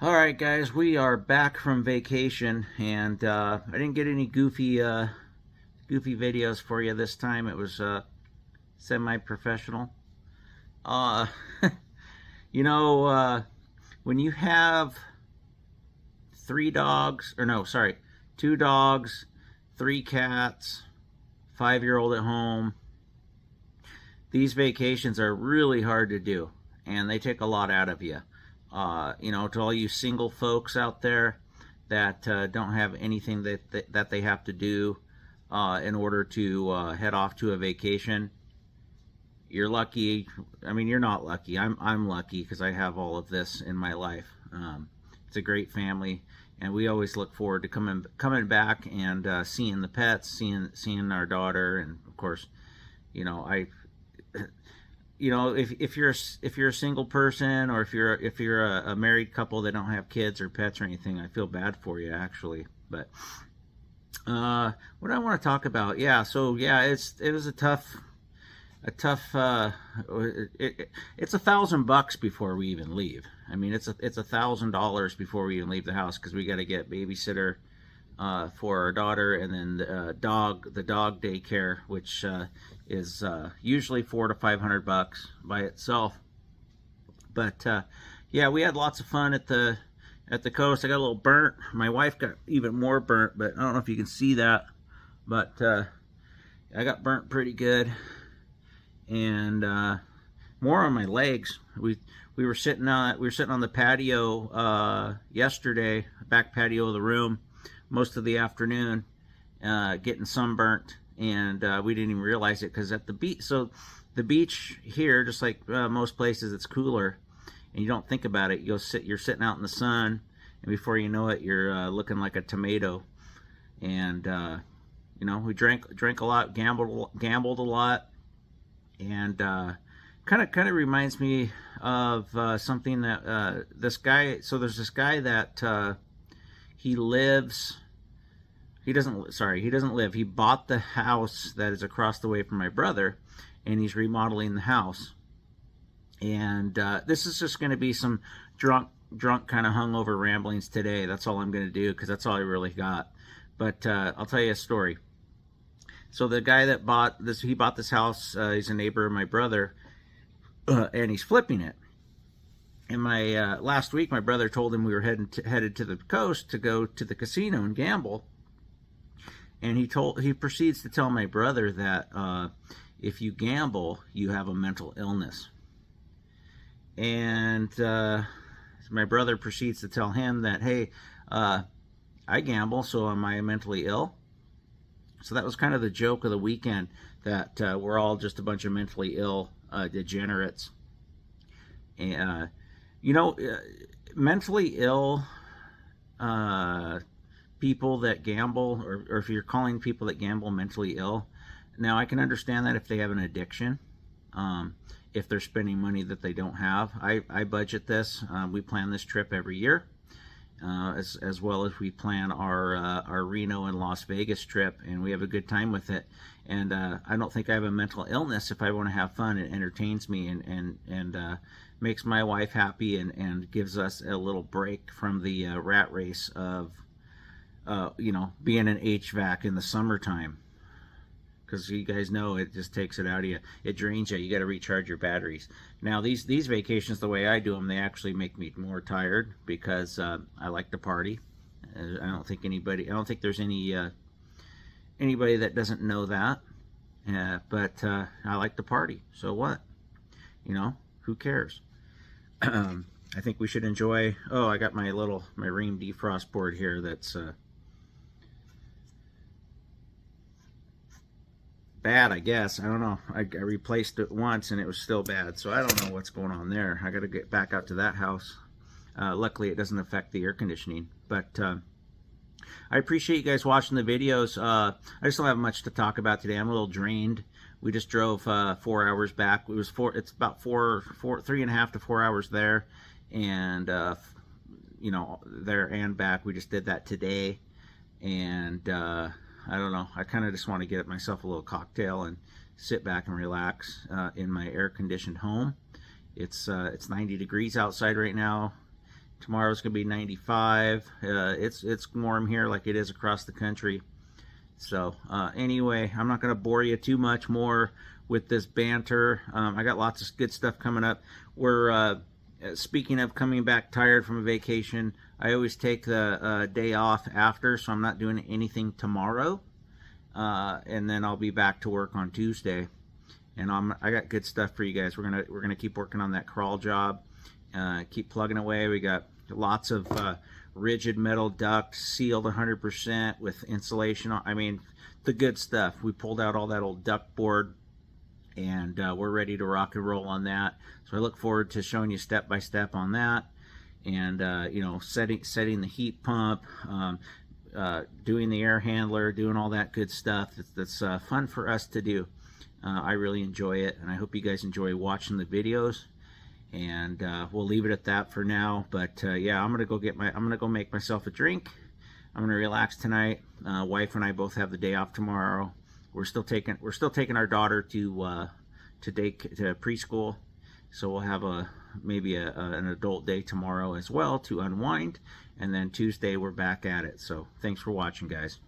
All right, guys, we are back from vacation, and I didn't get any goofy videos for you this time. It was semi-professional. Uh, you know, when you have three dogs, or no, sorry, two dogs, three cats, 5-year-old at home, these vacations are really hard to do, and they take a lot out of you. To all you single folks out there that don't have anything that they have to do in order to head off to a vacation, you're lucky. I mean, you're not lucky. I'm lucky because I have all of this in my life. It's a great family, and we always look forward to coming back and seeing the pets, seeing our daughter, and of course, you know, I if you're a single person, or if you're a married couple that don't have kids or pets or anything, I feel bad for you actually. But what I want to talk about, it was it's $1,000 before we even leave. I mean, it's $1,000 before we even leave the house, because we got to get babysitter for our daughter, and then the dog daycare, which is usually $400 to $500 by itself. But we had lots of fun at the coast. I got a little burnt. My wife got even more burnt, but I don't know if you can see that. But I got burnt pretty good, and more on my legs. We were sitting on the patio yesterday, back patio of the room, most of the afternoon, getting sunburnt, and we didn't even realize it, because at the beach, so the beach here, just like most places, it's cooler, and you don't think about it. You're sitting out in the sun, and before you know it, you're looking like a tomato. And we drank a lot, gambled a lot, and kind of reminds me of something that this guy. So there's this guy that he doesn't live. He bought the house that is across the way from my brother, and he's remodeling the house. And this is just going to be some drunk kind of hungover ramblings today. That's all I'm going to do, because that's all I really got. But I'll tell you a story. So the guy that bought this house. He's a neighbor of my brother, and he's flipping it. And my last week, my brother told him we were headed to the coast to go to the casino and gamble. And he proceeds to tell my brother that if you gamble, you have a mental illness. And my brother proceeds to tell him that, hey, I gamble, so am I mentally ill? So that was kind of the joke of the weekend, that we're all just a bunch of mentally ill degenerates. And mentally ill people that gamble, or if you're calling people that gamble mentally ill, now I can understand that if they have an addiction, if they're spending money that they don't have. I budget this. We plan this trip every year, as well as we plan our Reno and Las Vegas trip, and we have a good time with it. And I don't think I have a mental illness if I want to have fun. It entertains me, and makes my wife happy, and gives us a little break from the rat race of being an HVAC in the summertime. Because you guys know, it just takes it out of you. It drains you. You got to recharge your batteries. Now these vacations, the way I do them, they actually make me more tired, because I like to party. I don't think there's anybody that doesn't know that. But I like to party. So what? Who cares? I think we should enjoy. Oh, I got my Rheem defrost board here that's bad, I guess. I don't know. I replaced it once, and it was still bad, so I don't know what's going on there. I got to get back out to that house. Luckily, it doesn't affect the air conditioning. But I appreciate you guys watching the videos. I just don't have much to talk about today. I'm a little drained. We just drove 4 hours back. It's about 3.5 to 4 hours there, and there and back. We just did that today, and I don't know. I kind of just want to get myself a little cocktail and sit back and relax in my air-conditioned home. It's 90 degrees outside right now. Tomorrow's gonna be 95. It's warm here like it is across the country. So anyway, I'm not gonna bore you too much more with this banter. I got lots of good stuff coming up. We're speaking of coming back tired from a vacation, I always take the day off after, so I'm not doing anything tomorrow, and then I'll be back to work on Tuesday. And I got good stuff for you guys. We're gonna keep working on that crawl job, keep plugging away. We got lots of rigid metal duct, sealed 100% with insulation. I mean, the good stuff. We pulled out all that old duct board, and we're ready to rock and roll on that. So I look forward to showing you step by step on that, and you know, setting the heat pump, doing the air handler, doing all that good stuff. That's fun for us to do. I really enjoy it, and I hope you guys enjoy watching the videos. And we'll leave it at that for now. But yeah, I'm gonna go make myself a drink. I'm gonna relax tonight. Wife and I both have the day off tomorrow. We're still taking our daughter to preschool, so we'll have maybe an adult day tomorrow as well to unwind, and then Tuesday we're back at it. So thanks for watching, guys.